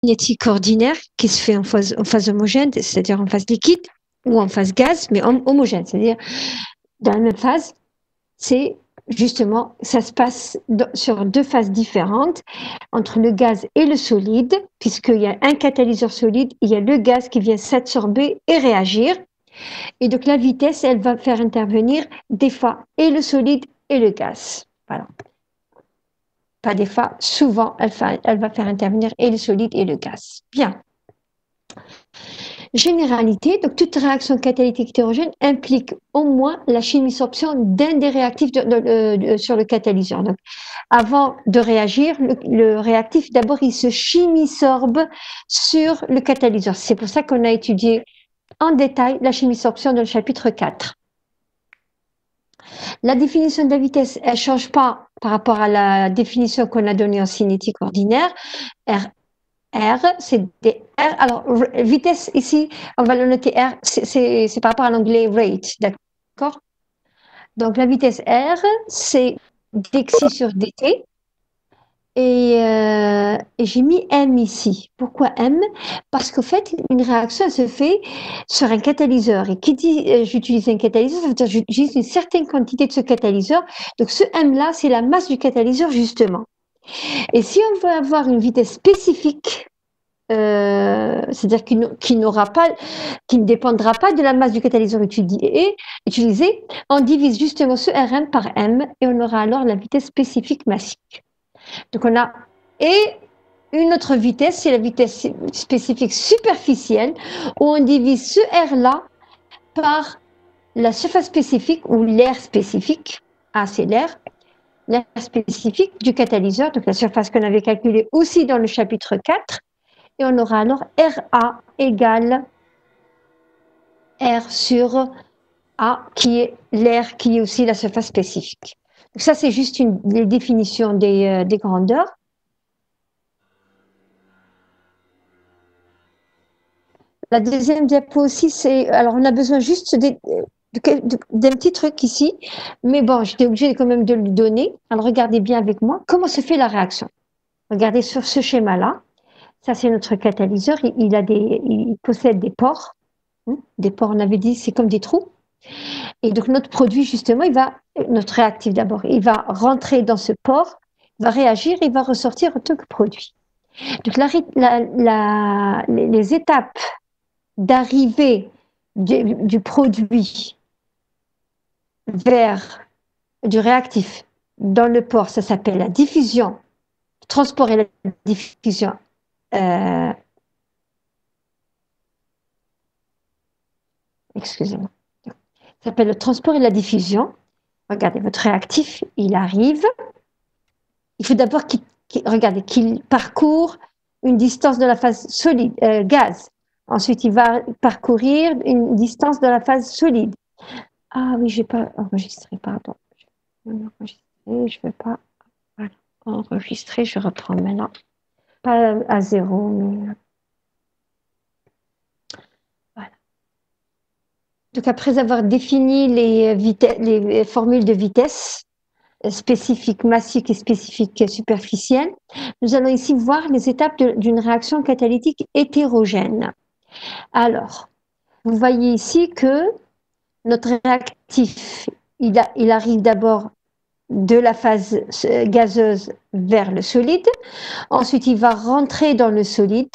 cinétique ordinaire qui se fait en phase homogène, c'est-à-dire en phase liquide ou en phase gaz, mais homogène, c'est-à-dire dans la même phase, c'est justement, ça se passe sur deux phases différentes entre le gaz et le solide, puisqu'il y a un catalyseur solide, il y a le gaz qui vient s'absorber et réagir. Et donc la vitesse, elle va faire intervenir des fois et le solide et le gaz. Voilà. Pas des fois, souvent, elle va faire intervenir et le solide et le gaz. Bien. Généralité, donc toute réaction catalytique hétérogène implique au moins la chimisorption d'un des réactifs sur le catalyseur. Donc, avant de réagir, le réactif, d'abord, il se chimisorbe sur le catalyseur. C'est pour ça qu'on a étudié en détail la chimisorption dans le chapitre 4. La définition de la vitesse, elle ne change pas par rapport à la définition qu'on a donnée en cinétique ordinaire. R, c'est des R. Alors, vitesse, ici, on va le noter R, c'est par rapport à l'anglais rate, d'accord? Donc, la vitesse R, c'est dxi sur dt. Et j'ai mis M ici. Pourquoi M? Parce qu'en fait, une réaction se fait sur un catalyseur. Et qui dit j'utilise un catalyseur, ça veut dire que j'utilise une certaine quantité de ce catalyseur. Donc, ce M-là, c'est la masse du catalyseur, justement. Et si on veut avoir une vitesse spécifique, c'est-à-dire qui ne dépendra pas de la masse du catalyseur utilisé, on divise justement ce Rm par M et on aura alors la vitesse spécifique massique. Donc on a une autre vitesse, c'est la vitesse spécifique superficielle, où on divise ce R-là par la surface spécifique ou l'air spécifique, c'est l'air spécifique du catalyseur, donc la surface qu'on avait calculée aussi dans le chapitre 4, et on aura alors RA égale R sur A, qui est l'air, qui est aussi la surface spécifique. Donc ça, c'est juste les définitions des grandeurs. La deuxième diapo aussi, c'est... Alors, on a besoin juste d'un petit truc ici, mais bon, j'étais obligée quand même de le donner. Alors, regardez bien avec moi comment se fait la réaction. Regardez sur ce schéma-là. Ça, c'est notre catalyseur. Il possède des pores. Des pores, on avait dit, c'est comme des trous. Et donc, notre produit, justement, notre réactif d'abord, il va rentrer dans ce pore, il va réagir, il va ressortir en tant que produit. Donc, les étapes d'arrivée du produit vers du réactif dans le pore, ça s'appelle la diffusion, le transport et la diffusion. Excusez-moi. Ça s'appelle le transport et la diffusion. Regardez, votre réactif, il arrive. Il faut d'abord qu'il parcourt une distance de la phase solide, gaz. Ensuite, il va parcourir une distance de la phase solide. Ah oui, je n'ai pas enregistré, pardon. Je ne vais pas enregistrer, je reprends maintenant. Pas à 0, mais... Voilà. Donc, après avoir défini les formules de vitesse spécifiques massiques et spécifiques superficielles, nous allons ici voir les étapes d'une réaction catalytique hétérogène. Alors, vous voyez ici que notre réactif, il arrive d'abord de la phase gazeuse vers le solide. Ensuite, il va rentrer dans le solide,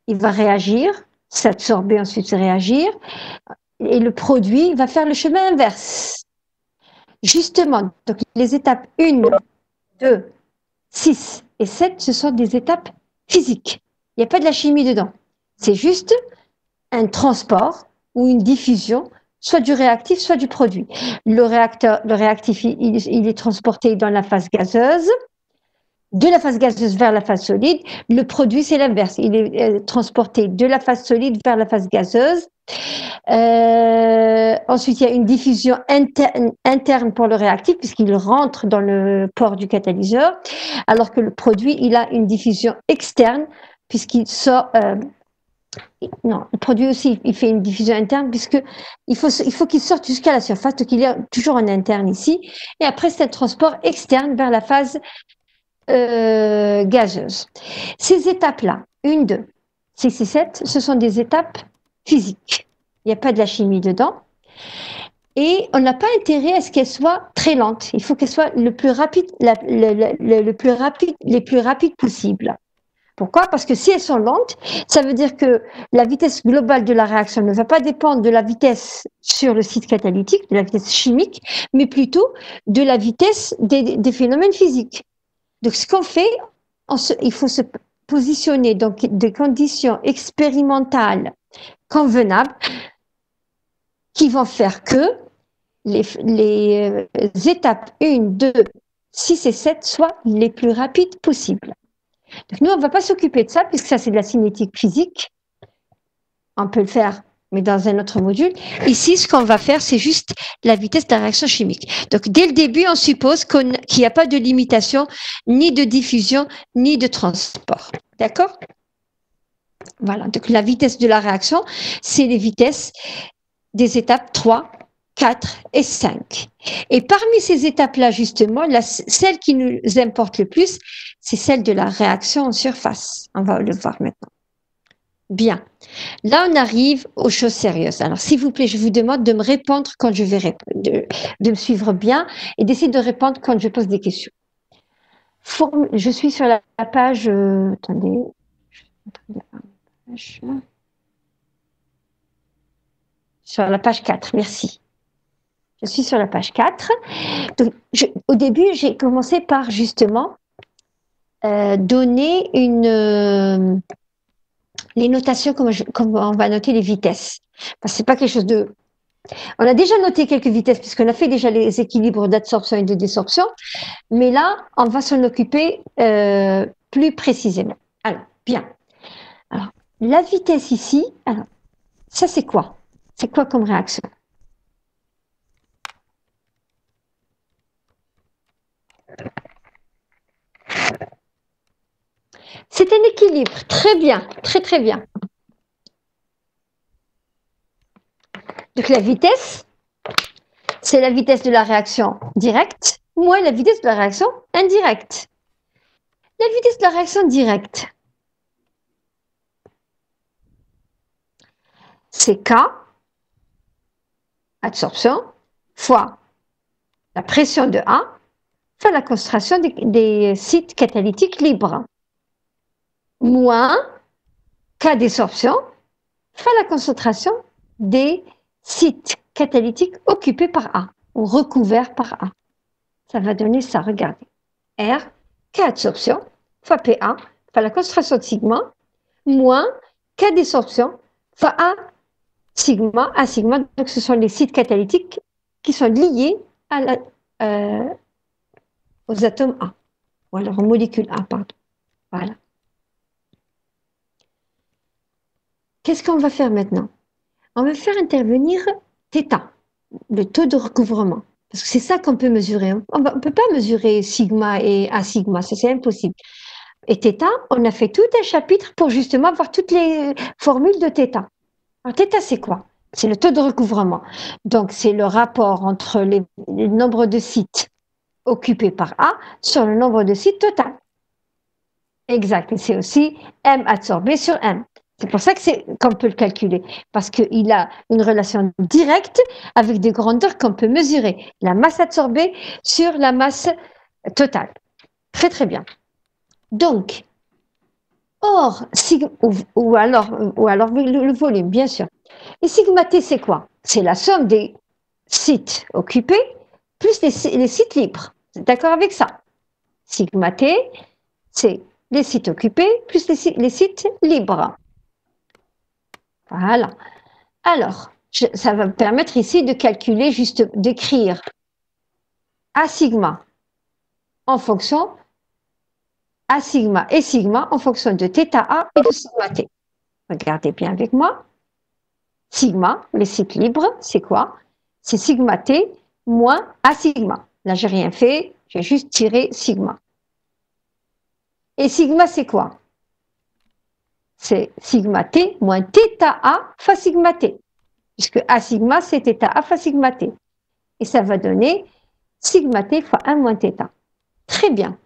il va réagir, s'absorber, ensuite réagir. Et le produit va faire le chemin inverse. Justement, donc les étapes 1, 2, 6 et 7, ce sont des étapes physiques. Il n'y a pas de la chimie dedans. C'est juste un transport ou une diffusion, soit du réactif, soit du produit. Le réactif, il est transporté dans la phase gazeuse, de la phase gazeuse vers la phase solide. Le produit, c'est l'inverse. Il est transporté de la phase solide vers la phase gazeuse. Ensuite, il y a une diffusion interne pour le réactif, puisqu'il rentre dans le pore du catalyseur, alors que le produit, il a une diffusion externe, puisqu'il sort... non, le produit aussi, il fait une diffusion interne, puisqu'il faut qu'il sorte jusqu'à la surface, donc il y a toujours un interne ici. Et après, c'est un transport externe vers la phase gazeuse. Ces étapes-là, 1, 2. 6 et 7, ce sont des étapes physiques. Il n'y a pas de la chimie dedans. Et on n'a pas intérêt à ce qu'elles soient très lentes. Il faut qu'elles soient le plus rapide, les plus rapides possibles. Pourquoi? Parce que si elles sont lentes, ça veut dire que la vitesse globale de la réaction ne va pas dépendre de la vitesse sur le site catalytique, de la vitesse chimique, mais plutôt de la vitesse des phénomènes physiques. Donc, ce qu'on fait, il faut se positionner dans des conditions expérimentales convenables qui vont faire que les étapes 1, 2, 6 et 7 soient les plus rapides possibles. Donc nous, on ne va pas s'occuper de ça, puisque ça, c'est de la cinétique physique. On peut le faire, mais dans un autre module. Ici, ce qu'on va faire, c'est juste la vitesse de la réaction chimique. Donc, dès le début, on suppose qu'il n'y a pas de limitation, ni de diffusion, ni de transport. D'accord? Voilà. Donc, la vitesse de la réaction, c'est les vitesses des étapes 3, 4 et 5. Et parmi ces étapes-là, justement, celle qui nous importe le plus, c'est celle de la réaction en surface. On va le voir maintenant. Bien. Là, on arrive aux choses sérieuses. Alors, s'il vous plaît, je vous demande de me répondre quand je vais répondre, de me suivre bien et d'essayer de répondre quand je pose des questions. Je suis sur la page... attendez. Sur la page 4, merci. Je suis sur la page 4. Donc, au début, j'ai commencé par justement donner les notations, comme on va noter les vitesses. Parce que c'est pas quelque chose de... On a déjà noté quelques vitesses, puisqu'on a fait déjà les équilibres d'absorption et de désorption, mais là, on va s'en occuper plus précisément. Alors, bien. Alors, la vitesse ici, alors, ça c'est quoi? C'est quoi comme réaction? C'est un équilibre, très bien, très très bien. Donc la vitesse, c'est la vitesse de la réaction directe moins la vitesse de la réaction indirecte. La vitesse de la réaction directe, c'est K, absorption, fois la pression de A, fois la concentration des sites catalytiques libres, moins K désorption, fois la concentration des sites catalytiques occupés par A, ou recouverts par A. Ça va donner ça, regardez. R, K absorption, fois PA, fois la concentration de sigma, moins K désorption, fois A sigma, donc ce sont les sites catalytiques qui sont liés aux atomes A, ou alors aux molécules A, pardon. Voilà. Qu'est-ce qu'on va faire maintenant? On va faire intervenir θ, le taux de recouvrement. Parce que c'est ça qu'on peut mesurer. On ne peut pas mesurer sigma et A sigma, c'est impossible. Et θ, on a fait tout un chapitre pour justement avoir toutes les formules de θ. Alors θ, c'est quoi? C'est le taux de recouvrement. Donc, c'est le rapport entre le nombre de sites occupés par A sur le nombre de sites total. Exact. Et c'est aussi M absorbé sur M. C'est pour ça qu'on peut le calculer, parce qu'il a une relation directe avec des grandeurs qu'on peut mesurer. La masse absorbée sur la masse totale. Très, très bien. Donc, or, ou alors le volume, bien sûr. Et sigma T, c'est quoi? C'est la somme des sites occupés plus les sites libres. D'accord avec ça? Sigma T, c'est les sites occupés plus les sites libres. Voilà. Alors, ça va me permettre ici de calculer, d'écrire A sigma en fonction, A sigma et sigma en fonction de θA et de sigma T. Regardez bien avec moi. Sigma, les sites libres, c'est quoi? C'est sigma T moins A sigma. Là, j'ai rien fait, j'ai juste tiré sigma. Et sigma, c'est quoi? C'est sigma T moins θA fois sigma T. Puisque A sigma, c'est θA fois sigma T. Et ça va donner sigma T fois 1 moins θ. Très bien.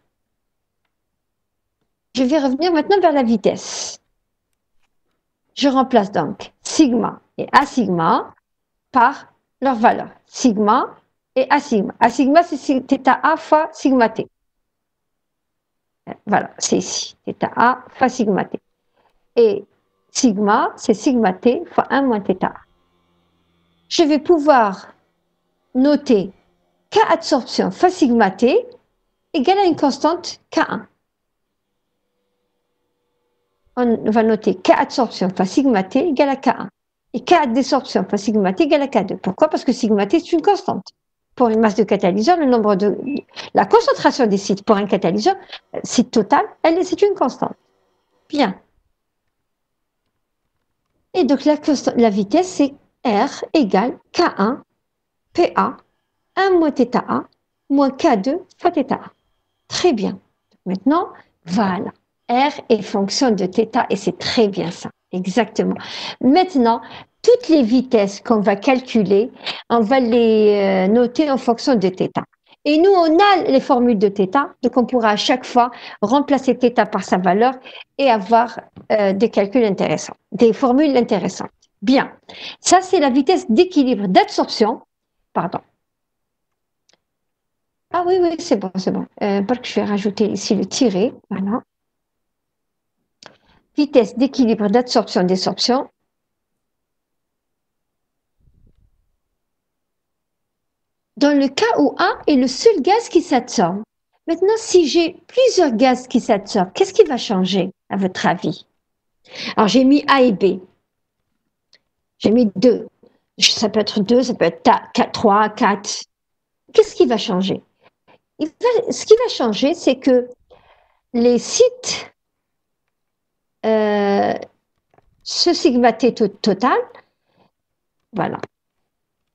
Je vais revenir maintenant vers la vitesse. Je remplace donc sigma et A sigma par leur valeur. Sigma et A sigma. A sigma, c'est θ A fois sigma T. Voilà, c'est ici. θ A fois sigma T. Et sigma, c'est sigma T fois 1 moins θ A. Je vais pouvoir noter K absorption fois sigma T égale à une constante K1. On va noter K absorption fois sigma T égale à K1. Et K désorption fois sigma T égale à K2. Pourquoi? Parce que sigma T, c'est une constante. Pour une masse de catalyseur, la concentration des sites pour un catalyseur, site total, c'est une constante. Bien. Et donc, la vitesse, c'est R égale K1 PA 1 moins θA moins K2 fois θA. Très bien. Maintenant, voilà. R est fonction de θ et c'est très bien ça. Exactement. Maintenant, toutes les vitesses qu'on va calculer, on va les noter en fonction de θ. Et nous, on a les formules de θ, donc on pourra à chaque fois remplacer θ par sa valeur et avoir des calculs intéressants, des formules intéressantes. Bien. Ça, c'est la vitesse d'équilibre d'absorption. Pardon. Ah oui, oui, c'est bon, c'est bon. Je vais rajouter ici le tiret. Voilà. Vitesse d'équilibre d'absorption-désorption. Dans le cas où A est le seul gaz qui s'absorbe. Maintenant, si j'ai plusieurs gaz qui s'absorbent, qu'est-ce qui va changer, à votre avis? Alors, j'ai mis A et B. J'ai mis 2. Ça peut être 2, ça peut être 4, 3, 4. Qu'est-ce qui va changer? Ce qui va changer, c'est que les sites, ce sigma T total, voilà,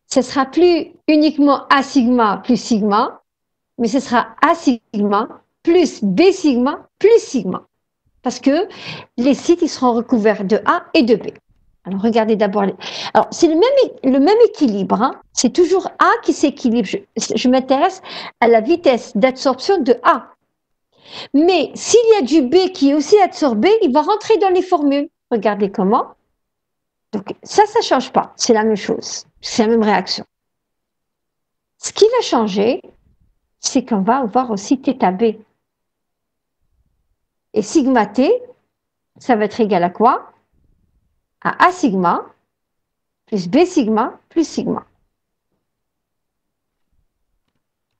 ce sera plus uniquement A sigma plus sigma, mais ce sera A sigma plus B sigma plus sigma. Parce que les sites, ils seront recouverts de A et de B. Alors, regardez d'abord. Alors, c'est le même équilibre. Hein. C'est toujours A qui s'équilibre. Je m'intéresse à la vitesse d'absorption de A. Mais s'il y a du B qui est aussi absorbé, il va rentrer dans les formules. Regardez comment. Donc, ça ne change pas. C'est la même chose. C'est la même réaction. Ce qui va changer, c'est qu'on va avoir aussi θB. Et sigma T, ça va être égal à quoi? À A sigma plus B sigma plus sigma.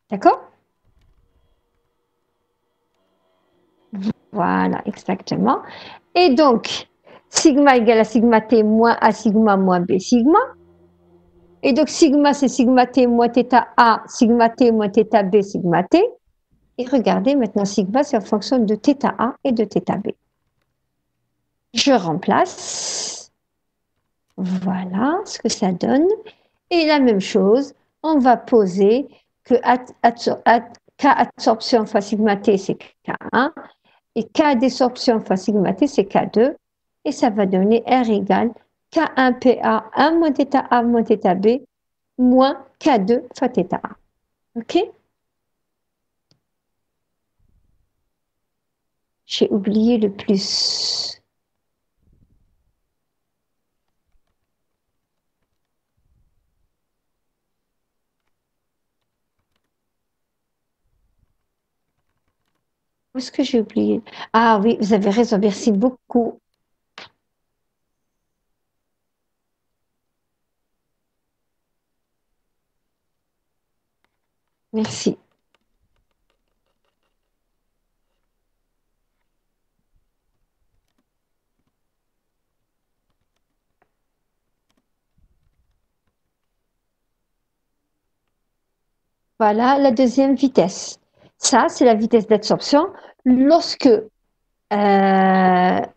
D'accord? Voilà, exactement. Et donc, sigma égale à sigma T moins A sigma moins B sigma. Et donc, sigma, c'est sigma T moins θ A, sigma T moins θ B, sigma T. Et regardez, maintenant, sigma, c'est en fonction de θ A et de θ B. Je remplace. Voilà ce que ça donne. Et la même chose, on va poser que K absorption fois sigma T, c'est K1. Et K désorption fois sigma T, c'est K2. Et ça va donner R égale K1 PA 1 moins θ A moins θ B moins K2 fois θ A. OK? J'ai oublié le plus. Où est-ce que j'ai oublié? Ah oui, vous avez raison, merci beaucoup. Merci. Voilà la deuxième vitesse. Ça, c'est la vitesse d'absorption lorsque la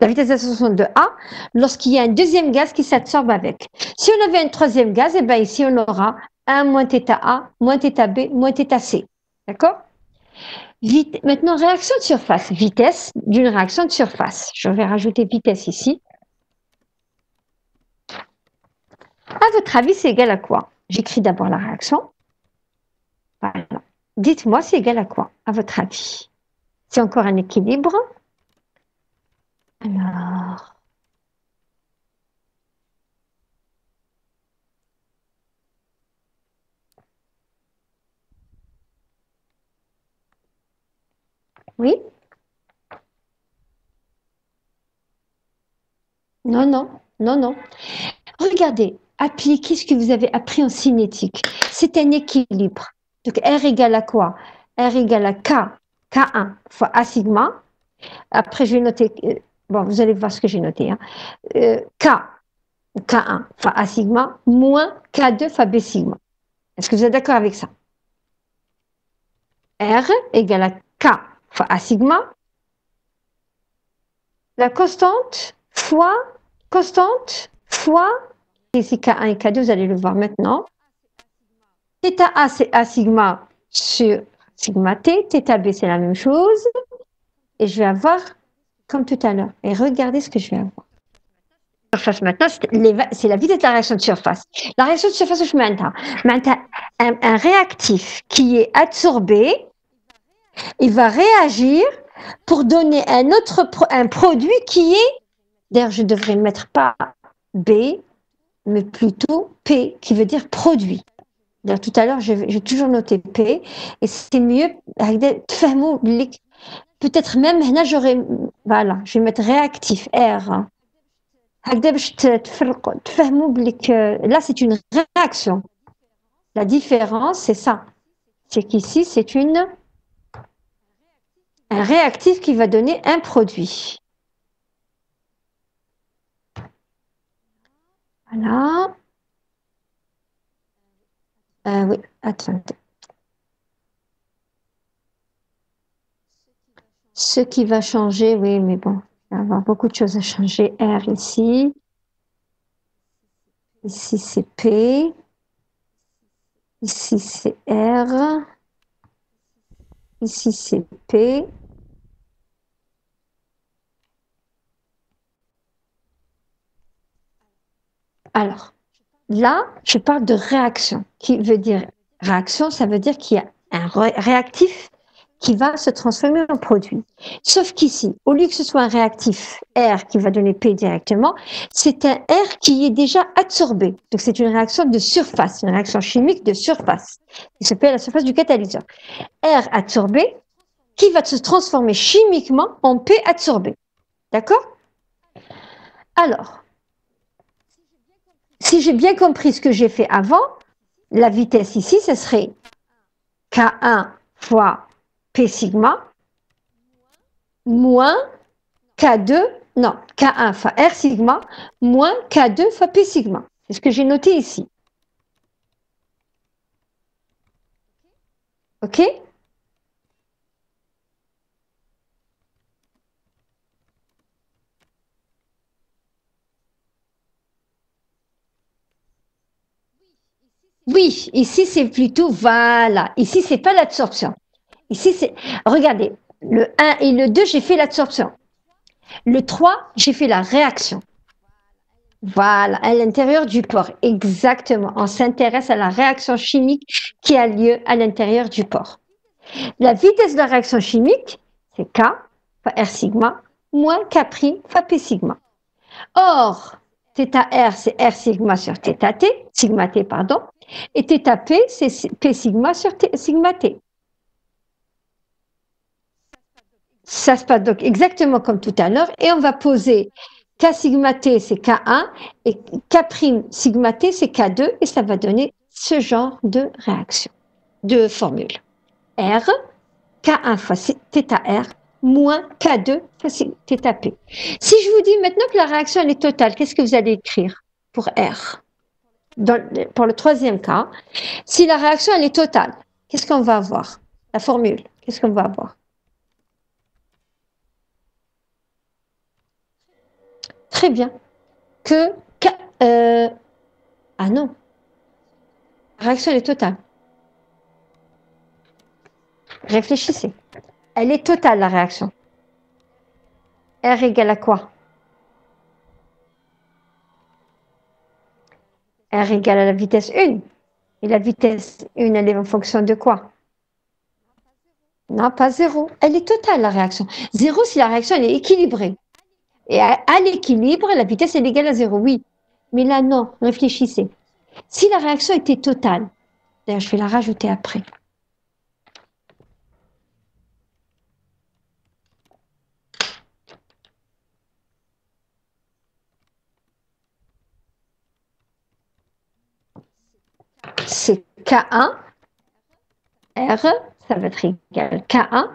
vitesse d'absorption de A, lorsqu'il y a un deuxième gaz qui s'absorbe avec. Si on avait un troisième gaz, et bien ici, on aura 1 moins θA, moins θB, moins θC. D'accord? Maintenant, réaction de surface. Vitesse d'une réaction de surface. Je vais rajouter vitesse ici. À votre avis, c'est égal à quoi? J'écris d'abord la réaction. Voilà. Dites-moi, c'est égal à quoi, à votre avis? C'est encore un équilibre. Alors, Oui? Non, non, non, non. Regardez, appliquez ce que vous avez appris en cinétique. C'est un équilibre. Donc, R égale à quoi? R égale à K, K1 fois A sigma. Après, je vais noter, bon, vous allez voir ce que j'ai noté, hein. K, K1 fois A sigma, moins K2 fois B sigma. Est-ce que vous êtes d'accord avec ça? R égale à K fois A sigma, la constante fois, ici K1 et K2, vous allez le voir maintenant. Θ A, c'est A sigma sur sigma T. Θ B, c'est la même chose. Et je vais avoir, comme tout à l'heure, et regardez ce que je vais avoir. Surface maintenant, c'est la vitesse de la réaction de surface. La réaction de surface, je maintenant, un réactif qui est absorbé, il va réagir pour donner un produit qui est, d'ailleurs, je devrais mettre pas B, mais plutôt P, qui veut dire produit. D'ailleurs, tout à l'heure, j'ai toujours noté P, et c'est mieux, peut-être même, là, voilà, je vais mettre réactif, R. Là, c'est une réaction. La différence, c'est ça. C'est qu'ici, c'est un réactif qui va donner un produit. Voilà. Oui, attendez. Ce qui va changer, oui, mais bon, il va y avoir beaucoup de choses à changer. R ici. Ici, c'est P. Ici, c'est R. Ici, c'est P. Alors, là, je parle de réaction. Qui veut dire réaction, ça veut dire qu'il y a un réactif qui va se transformer en produit. Sauf qu'ici, au lieu que ce soit un réactif R qui va donner P directement, c'est un R qui est déjà absorbé. Donc, c'est une réaction de surface, une réaction chimique de surface, qui s'appelle la surface du catalyseur. R absorbé qui va se transformer chimiquement en P absorbé. D'accord? Alors, si j'ai bien compris ce que j'ai fait avant, la vitesse ici, ce serait K1 fois P sigma moins K2, non, K1 fois R sigma moins K2 fois P sigma. C'est ce que j'ai noté ici. OK? Oui, ici c'est plutôt, voilà, ici c'est pas l'absorption. Ici c'est, regardez, le 1 et le 2, j'ai fait l'absorption. Le 3, j'ai fait la réaction. Voilà, à l'intérieur du porc, exactement. On s'intéresse à la réaction chimique qui a lieu à l'intérieur du porc. La vitesse de la réaction chimique, c'est K fois R sigma moins K' fois P sigma. Or, θR, c'est R sigma sur θT, sigma T, pardon, et θP, c'est P sigma sur sigma T. Ça se passe donc exactement comme tout à l'heure, et on va poser K sigma T, c'est K1, et K' sigma T, c'est K2, et ça va donner ce genre de réaction, de formule. R, K1 fois θR, moins K2 fois θP. Si je vous dis maintenant que la réaction elle est totale, qu'est-ce que vous allez écrire pour R? Pour le troisième cas, si la réaction elle est totale, qu'est-ce qu'on va avoir? La formule, qu'est-ce qu'on va avoir? Très bien. Ah non, la réaction elle est totale. Réfléchissez. Elle est totale la réaction. R égale à quoi? R égale à la vitesse 1. Et la vitesse 1, elle est en fonction de quoi? Non, pas 0. Elle est totale, la réaction. 0, si la réaction elle est équilibrée. Et à l'équilibre, la vitesse est égale à 0, oui. Mais là, non, réfléchissez. Si la réaction était totale, d'ailleurs, je vais la rajouter après. K1, R, ça va être égal K1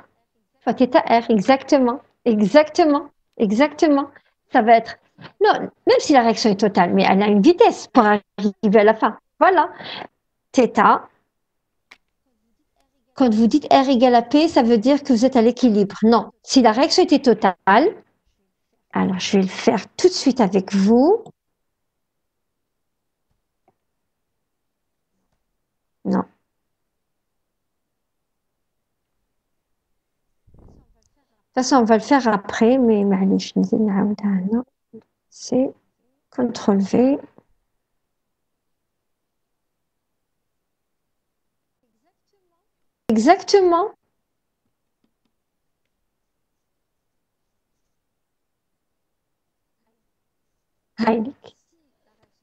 fois θ R, exactement, exactement, exactement. Ça va être, non, même si la réaction est totale, mais elle a une vitesse pour arriver à la fin. Voilà, θ. Quand vous dites R égale à P, ça veut dire que vous êtes à l'équilibre. Non, si la réaction était totale, alors je vais le faire tout de suite avec vous. Non. De toute façon, on va le faire après, mais c'est CTRL V. Exactement.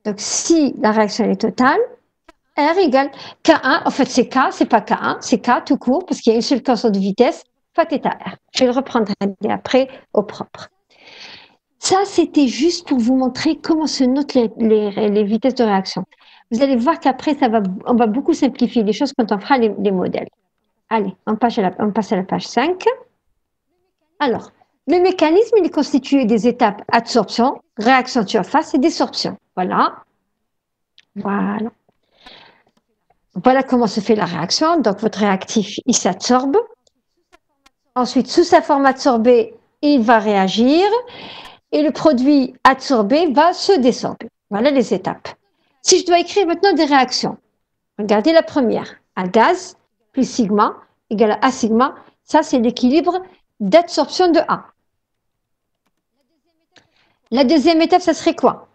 Donc, si la réaction est totale, R égale K1, en fait c'est K, c'est pas K1, c'est K tout court, parce qu'il y a une seule constante de vitesse, fois θ R. Je vais le reprendre après au propre. Ça, c'était juste pour vous montrer comment se notent les vitesses de réaction. Vous allez voir qu'après, on va beaucoup simplifier les choses quand on fera les modèles. Allez, on passe à la page 5. Alors, le mécanisme, il est constitué des étapes adsorption, réaction de surface et désorption. Voilà. Voilà. Voilà comment se fait la réaction. Donc, votre réactif, il s'adsorbe. Ensuite, sous sa forme adsorbée, il va réagir. Et le produit adsorbé va se désorber. Voilà les étapes. Si je dois écrire maintenant des réactions, regardez la première. Un gaz plus sigma égale à A sigma. Ça, c'est l'équilibre d'adsorption de A. La deuxième étape, ça serait quoi?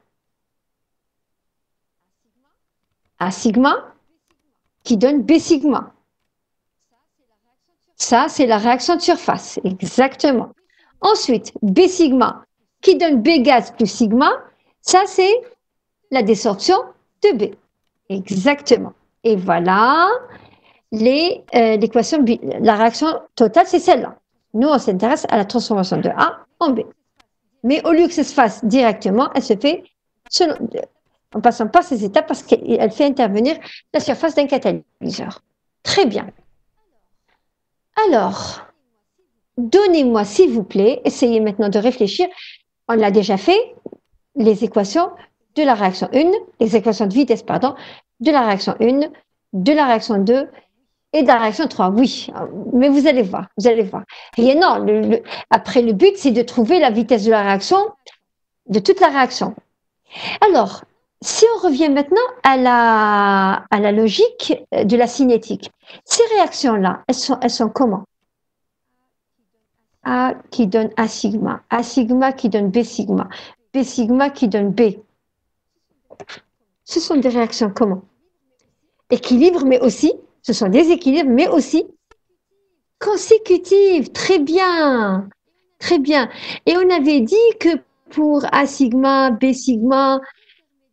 A sigma qui donne B sigma. Ça, c'est la réaction de surface. Exactement. Ensuite, B sigma qui donne B gaz plus sigma. Ça, c'est la désorption de B. Exactement. Et voilà l'équation, la réaction totale, c'est celle-là. Nous, on s'intéresse à la transformation de A en B. Mais au lieu que ça se fasse directement, elle se fait en passant par ces étapes parce qu'elle fait intervenir la surface d'un catalyseur. Très bien. Alors, donnez-moi, s'il vous plaît, essayez maintenant de réfléchir. On l'a déjà fait, les équations de la réaction 1, les équations de vitesse, pardon, de la réaction 1, de la réaction 2 et de la réaction 3. Oui, mais vous allez voir, vous allez voir. Et non, après, le but, c'est de trouver la vitesse de la réaction, de toute la réaction. Alors, si on revient maintenant à la logique de la cinétique, ces réactions-là, elles sont comment? A qui donne A sigma qui donne B sigma qui donne B. Ce sont des réactions comment? Équilibre, mais aussi, ce sont des équilibres, mais aussi consécutives. Très bien, très bien. Et on avait dit que pour A sigma, B sigma,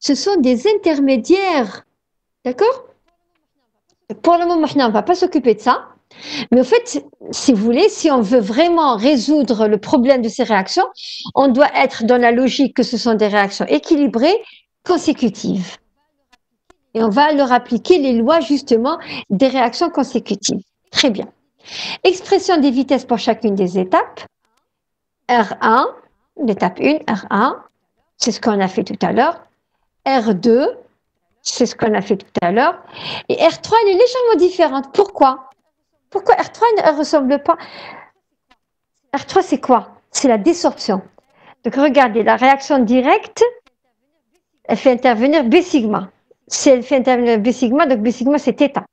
ce sont des intermédiaires. D'accord? Pour le moment, on ne va pas s'occuper de ça. Mais en fait, si vous voulez, si on veut vraiment résoudre le problème de ces réactions, on doit être dans la logique que ce sont des réactions équilibrées, consécutives. Et on va leur appliquer les lois justement des réactions consécutives. Très bien. Expression des vitesses pour chacune des étapes. R1, l'étape 1, R1, c'est ce qu'on a fait tout à l'heure. R2, c'est ce qu'on a fait tout à l'heure. Et R3, elle est légèrement différente. Pourquoi? Pourquoi R3 ne ressemble pas? R3, c'est quoi? C'est la désorption. Donc, regardez, la réaction directe, elle fait intervenir B sigma. Si elle fait intervenir B sigma, donc B sigma, c'est θ.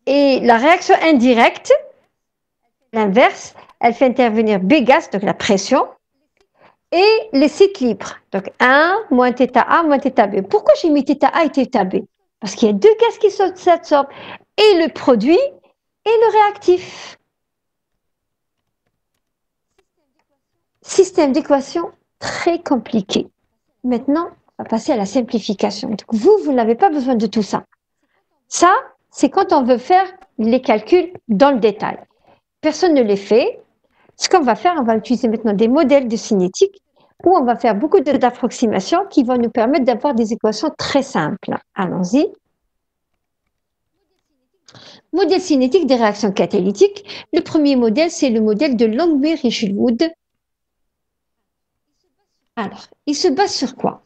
Et la réaction indirecte, l'inverse, elle fait intervenir B gaz, donc la pression, et les cycles libres. Donc 1 moins θA moins θB. Pourquoi j'ai mis θA et θB? Parce qu'il y a deux gaz qui s'absorbent, et le produit et le réactif. Système d'équation très compliqué. Maintenant, on va passer à la simplification. Donc vous n'avez pas besoin de tout ça. Ça, c'est quand on veut faire les calculs dans le détail. Personne ne les fait. Ce qu'on va faire, on va utiliser maintenant des modèles de cinétique où on va faire beaucoup d'approximations qui vont nous permettre d'avoir des équations très simples. Allons-y. Modèle cinétique des réactions catalytiques. Le premier modèle, c'est le modèle de Langmuir-Richelwood. Alors, il se base sur quoi?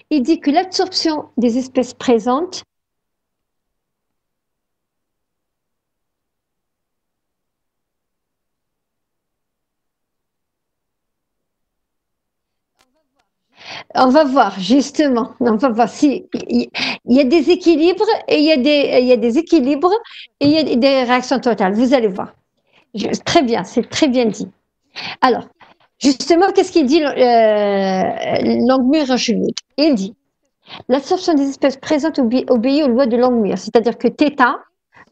Il dit que l'absorption des espèces présentes on va voir, justement. On va voir si il y a des équilibres et il y a des équilibres et il y a des réactions totales. Vous allez voir. Très bien, c'est très bien dit. Alors, justement, qu'est-ce qu'il dit Langmuir-Richelwood? Il dit l'absorption des espèces présentes obéit aux lois de Langmuir, c'est-à-dire que θ,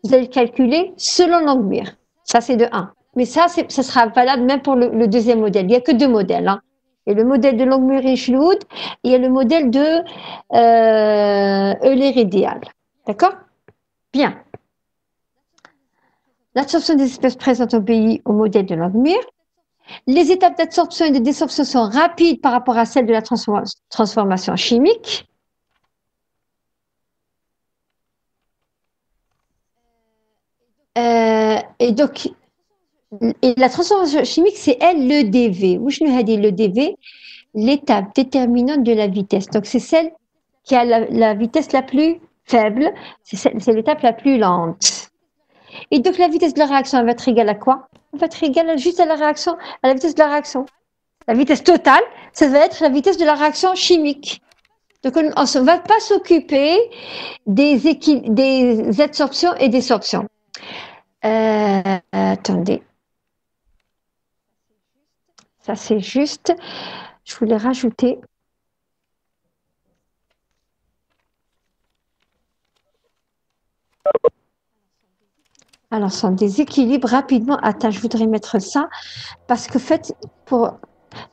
vous allez le calculer selon Langmuir. Ça, c'est de 1. Mais ça sera valable même pour le deuxième modèle. Il n'y a que deux modèles. Hein. Il y a le modèle de Langmuir-Richelwood et il y a le modèle de Euler-Idéal. D'accord? Bien. L'absorption des espèces présentes obéit au modèle de Langmuir. Les étapes d'absorption et de désorption sont rapides par rapport à celles de la transformation chimique. Et donc, la transformation chimique, c'est elle, le DV. Où je nous dit le DV, l'étape déterminante de la vitesse. Donc, c'est celle qui a la vitesse la plus faible, c'est l'étape la plus lente. Et donc, la vitesse de la réaction, elle va être égale à quoi? Elle va être égale juste à la réaction, à la vitesse de la réaction. La vitesse totale, ça va être la vitesse de la réaction chimique. Donc, on ne va pas s'occuper des adsorptions et désorptions. Attendez. Ça, c'est juste. Je voulais rajouter. Alors, son déséquilibre rapidement atteint. Je voudrais mettre ça parce que, en fait, pour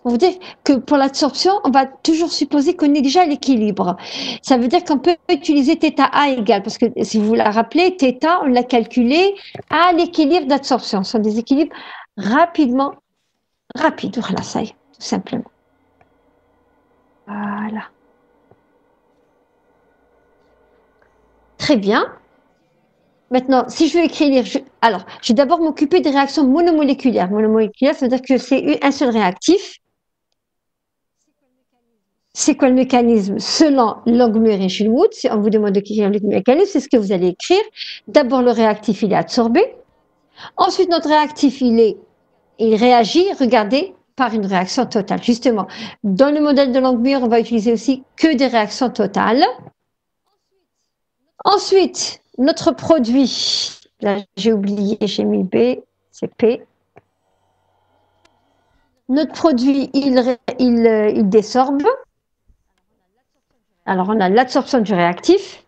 vous dire que pour l'absorption, on va toujours supposer qu'on est déjà à l'équilibre. Ça veut dire qu'on peut utiliser θA égale, parce que si vous la rappelez, θ, on l'a calculé à l'équilibre d'absorption. Ce sont des équilibres rapide. Voilà, ça y est, tout simplement. Voilà. Très bien. Maintenant, si je veux écrire, alors, je vais d'abord m'occuper des réactions monomoléculaires. Monomoléculaire, ça veut dire que c'est un seul réactif. C'est quoi le mécanisme selon Langmuir-Richelwood? Si on vous demande d'écrire le mécanisme, c'est ce que vous allez écrire. D'abord, le réactif, il est absorbé. Ensuite, notre réactif, il réagit, regardez, par une réaction totale. Justement, dans le modèle de Langmuir, on va utiliser aussi que des réactions totales. Ensuite, notre produit, là j'ai oublié, j'ai mis B, c'est P. Notre produit, il désorbe. Alors, on a l'absorption du réactif,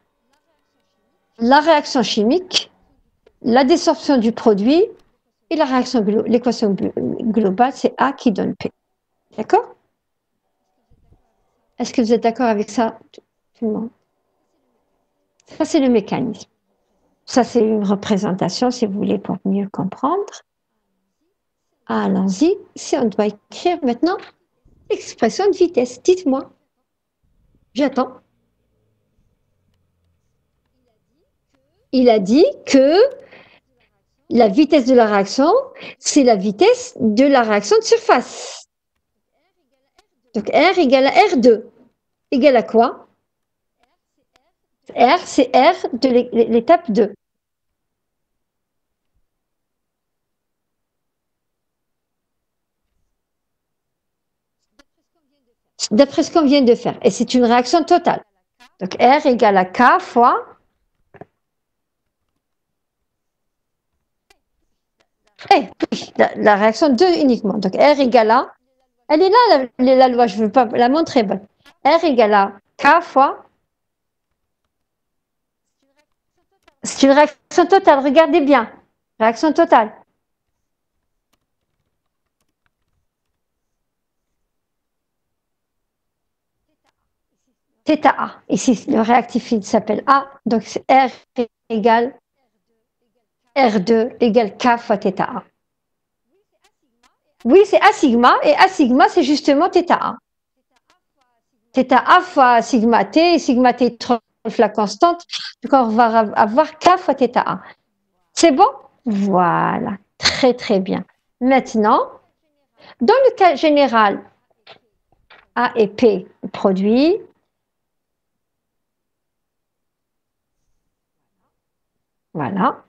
la réaction chimique, la désorption du produit et la réaction, l'équation globale, c'est A qui donne P. D'accord? Est-ce que vous êtes d'accord avec ça, tout le monde? Ça, c'est le mécanisme. Ça, c'est une représentation, si vous voulez, pour mieux comprendre. Allons-y. Si on doit écrire maintenant l'expression de vitesse, dites-moi. J'attends. Il a dit que la vitesse de la réaction, c'est la vitesse de la réaction de surface. Donc R égale à R2. Égale à quoi? R, c'est R de l'étape 2. D'après ce qu'on vient de faire. Et c'est une réaction totale. Donc R égale à K fois la réaction 2 uniquement. Donc R égale à, elle est là la loi, je ne veux pas la montrer. Bon. R égale à K fois, c'est une réaction totale, regardez bien. Réaction totale. θA. Ici, le réactif il s'appelle A, donc R égale R2 égale K fois θA. Oui, c'est A sigma, et A sigma, c'est justement θA. θA fois sigma T, et sigma T trompe la constante, donc on va avoir K fois θA. C'est bon? Voilà, très très bien. Maintenant, dans le cas général, A et P, produit. Voilà.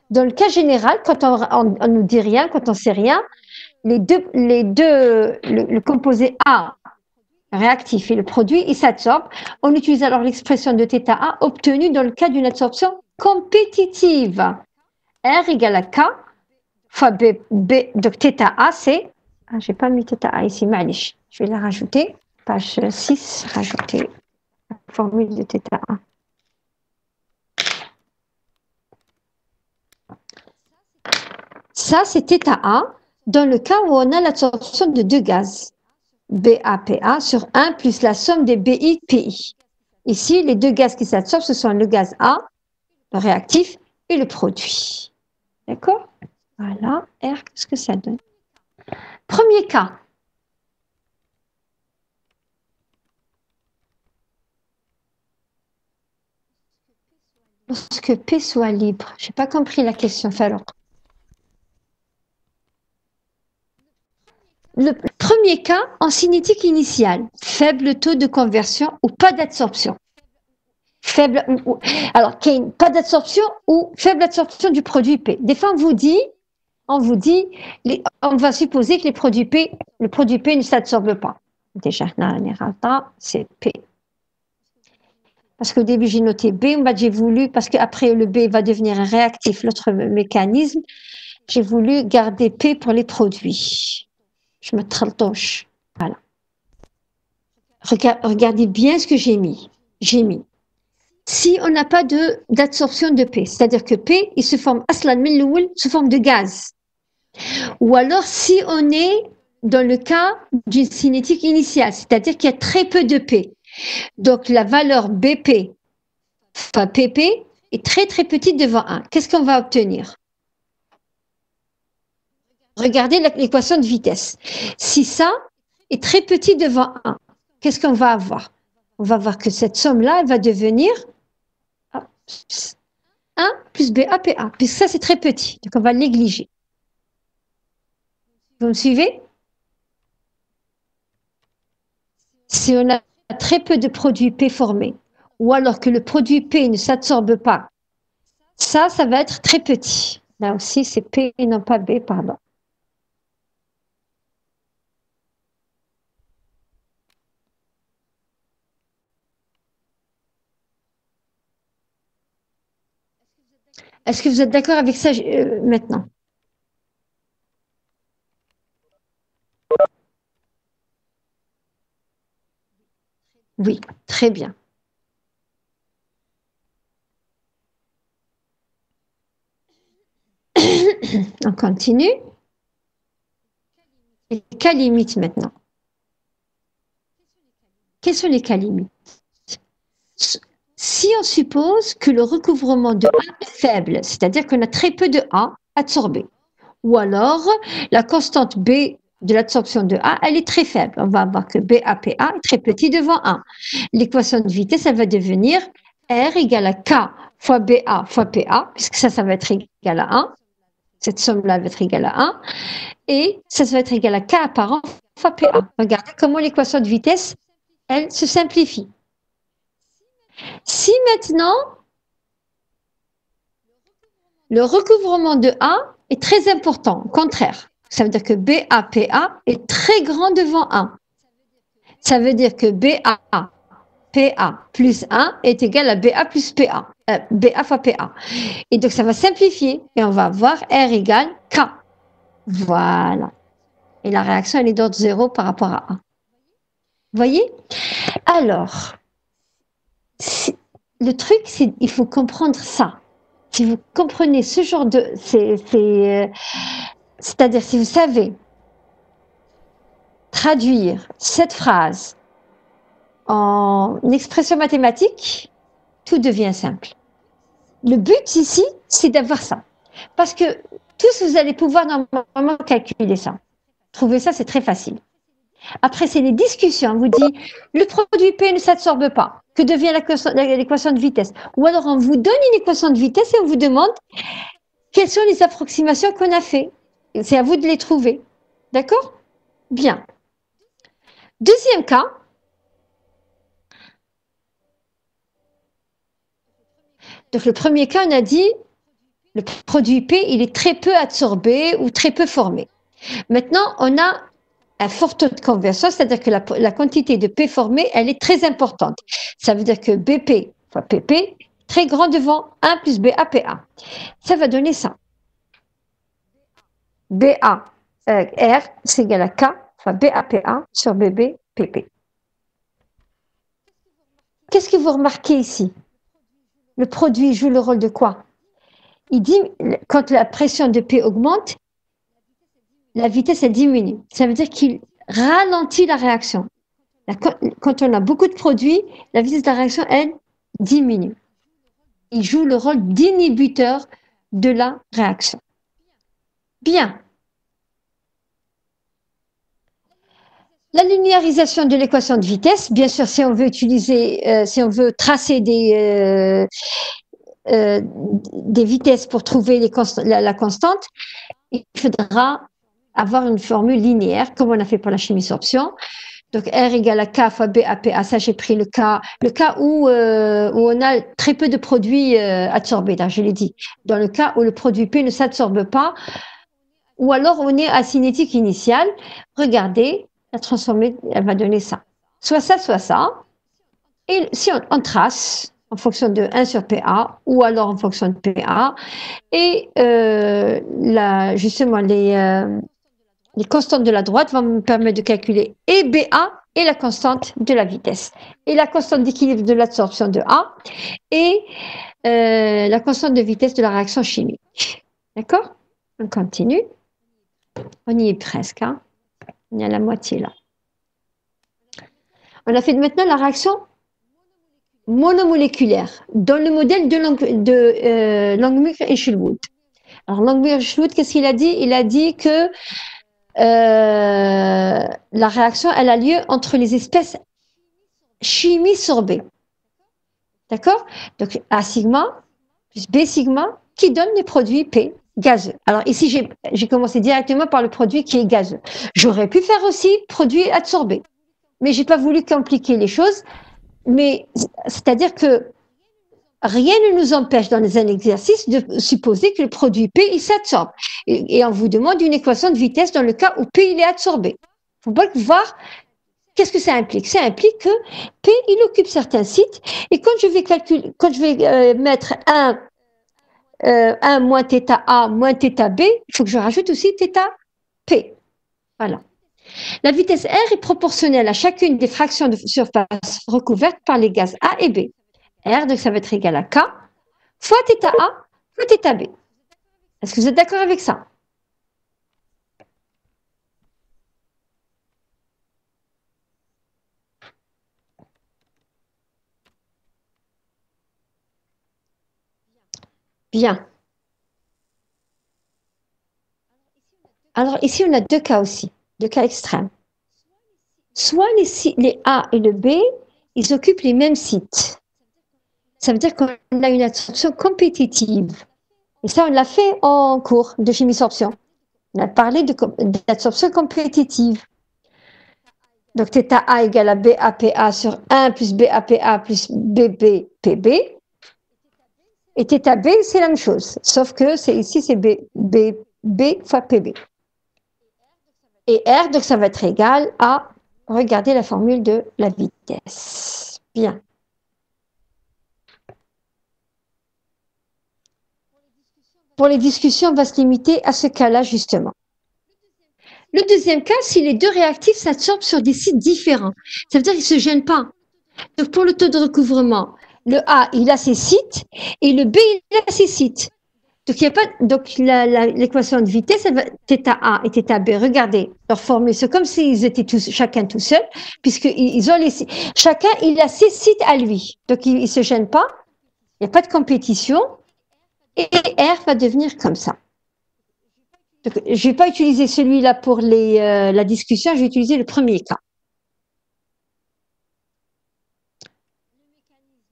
Dans le cas général, quand on nous dit rien, quand on sait rien, le composé A réactif et le produit, ils s'absorbent. On utilise alors l'expression de θ A obtenue dans le cas d'une absorption compétitive. R égale à K fois B. Donc θ A, c'est... Ah, je n'ai pas mis θ A ici, معليش. Je vais la rajouter. Page 6, rajouter la formule de θ A. Ça, c'est θ A dans le cas où on a l'absorption de deux gaz. BAPA sur 1 plus la somme des BI-PI. Ici, les deux gaz qui s'absorbent, ce sont le gaz A, le réactif, et le produit. D'accord? Voilà. R, qu'est-ce que ça donne? Premier cas. Lorsque P soit libre. Je n'ai pas compris la question, Farouk. Le premier cas, en cinétique initiale, faible taux de conversion ou pas d'absorption. Faible, alors, pas d'absorption ou faible absorption du produit P. Des fois, on vous dit, on va supposer que le produit P ne s'absorbe pas. Déjà, c'est P. Parce qu'au début, j'ai noté B, j'ai voulu, parce qu'après le B va devenir un réactif, l'autre mécanisme, j'ai voulu garder P pour les produits. Je me traltoche. Voilà. Regardez bien ce que j'ai mis. Si on n'a pas d'absorption de P, c'est-à-dire que P, il se forme aslan min l'oul sous forme de gaz. Ou alors si on est dans le cas d'une cinétique initiale, c'est-à-dire qu'il y a très peu de P. Donc la valeur BP, enfin PP, est très très petite devant 1. Qu'est-ce qu'on va obtenir? Regardez l'équation de vitesse. Si ça est très petit devant 1, qu'est-ce qu'on va avoir? On va voir que cette somme-là, elle va devenir 1 plus BAPA, puisque ça, c'est très petit. Donc, on va le négliger. Vous me suivez? Si on a très peu de produits P formés, ou alors que le produit P ne s'absorbe pas, ça va être très petit. Là aussi, c'est P et non pas B, pardon. Est-ce que vous êtes d'accord avec ça maintenant? Oui, très bien. On continue. Les cas limites maintenant. Quels sont les cas limites? Si on suppose que le recouvrement de A est faible, c'est-à-dire qu'on a très peu de A absorbé, ou alors la constante B de l'absorption de A, elle est très faible. On va voir que BAPA est très petit devant 1. L'équation de vitesse, elle va devenir R égale à K fois BA fois PA, puisque ça va être égal à 1. Cette somme-là va être égale à 1. Et ça va être égal à K apparent fois PA. Regardez comment l'équation de vitesse, elle se simplifie. Si maintenant, le recouvrement de A est très important, au contraire, ça veut dire que BAPA est très grand devant 1. Ça veut dire que BAPA plus 1 est égal à BA plus PA, BA fois PA. Et donc, ça va simplifier et on va avoir R égale K. Voilà. Et la réaction, elle est d'ordre 0 par rapport à 1. Vous voyez? Alors, le truc, c'est qu'il faut comprendre ça. Si vous comprenez ce genre de... c'est-à-dire, si vous savez traduire cette phrase en expression mathématique, tout devient simple. Le but ici, c'est d'avoir ça. Parce que tous, vous allez pouvoir normalement calculer ça. Trouver ça, c'est très facile. Après, c'est les discussions. On vous dit, le produit P ne s'absorbe pas. Que devient l'équation de vitesse? Ou alors, on vous donne une équation de vitesse et on vous demande quelles sont les approximations qu'on a fait. C'est à vous de les trouver. D'accord? Bien. Deuxième cas. Donc, le premier cas, on a dit, le produit P, il est très peu absorbé ou très peu formé. Maintenant, on a un fort taux de conversion, c'est-à-dire que la quantité de P formée, elle est très importante. Ça veut dire que BP fois PP, très grand devant 1 plus BAPA. Ça va donner ça. BA R, c'est égal à K fois BAPA sur BBPP. Qu'est-ce que vous remarquez ici? Le produit joue le rôle de quoi? Il dit, quand la pression de P augmente, la vitesse, elle diminue. Ça veut dire qu'il ralentit la réaction. Quand on a beaucoup de produits, la vitesse de la réaction, elle, diminue. Il joue le rôle d'inhibiteur de la réaction. Bien. La linéarisation de l'équation de vitesse, bien sûr, si on veut utiliser, si on veut tracer des vitesses pour trouver la constante, il faudra avoir une formule linéaire, comme on a fait pour la chimie sorption. Donc, R égale à K fois BAPA. Ça, j'ai pris le cas où on a très peu de produits adsorbés, là, je l'ai dit. Dans le cas où le produit P ne s'absorbe pas, ou alors on est à cinétique initiale, regardez, la transformée, elle va donner ça. Soit ça, soit ça. Et si on trace en fonction de 1 sur PA, ou alors en fonction de PA, et justement, les constantes de la droite vont me permettre de calculer et BA et la constante de la vitesse, et la constante d'équilibre de l'absorption de A, et la constante de vitesse de la réaction chimique. D'accord? On continue. On y est presque. Hein? On est à la moitié là. On a fait maintenant la réaction monomoléculaire dans le modèle de Langmuir et Schulwood. Alors Langmuir et Schulwood, qu'est-ce qu'il a dit? Il a dit que la réaction, elle a lieu entre les espèces chimie sorbées. D'accord? Donc A sigma plus B sigma qui donne les produits P gazeux. Alors ici, j'ai commencé directement par le produit qui est gazeux. J'aurais pu faire aussi produit adsorbé, mais j'ai pas voulu compliquer les choses. Mais c'est-à-dire que rien ne nous empêche dans un exercice de supposer que le produit P, il s'absorbe. Et on vous demande une équation de vitesse dans le cas où P, il est absorbé. Il faut pas voir qu'est-ce que ça implique. Ça implique que P, il occupe certains sites. Et quand je vais mettre 1 moins θ A moins θ B, il faut que je rajoute aussi θ P. Voilà. La vitesse R est proportionnelle à chacune des fractions de surface recouvertes par les gaz A et B. R, donc ça va être égal à K fois θ A fois θ B. Est-ce que vous êtes d'accord avec ça? Bien. Alors ici, on a deux cas aussi, deux cas extrêmes. Soit les A et le B, ils occupent les mêmes sites. Ça veut dire qu'on a une absorption compétitive. Et ça, on l'a fait en cours de chimie-sorption. On a parlé d'absorption compétitive. Donc, θ A égale à BAPA sur 1 plus BAPA plus BBPB. Et θ B, c'est la même chose. Sauf que ici, c'est B fois PB. Et R, donc ça va être égal à, regardez la formule de la vitesse. Bien. Pour les discussions, on va se limiter à ce cas-là, justement. Le deuxième cas, si les deux réactifs s'absorbent sur des sites différents, ça veut dire qu'ils ne se gênent pas. Donc, pour le taux de recouvrement, le A, il a ses sites, et le B, il a ses sites. Donc, il y a pas, donc l'équation de vitesse, elle va, θ A et θ B, regardez leur formule, c'est comme s'ils étaient chacun tout seul, puisqu'ils ont chacun, il a ses sites à lui. Donc, il ne se gêne pas, il n'y a pas de compétition, et R va devenir comme ça. Donc, je ne vais pas utiliser celui-là pour la discussion, je vais utiliser le premier cas.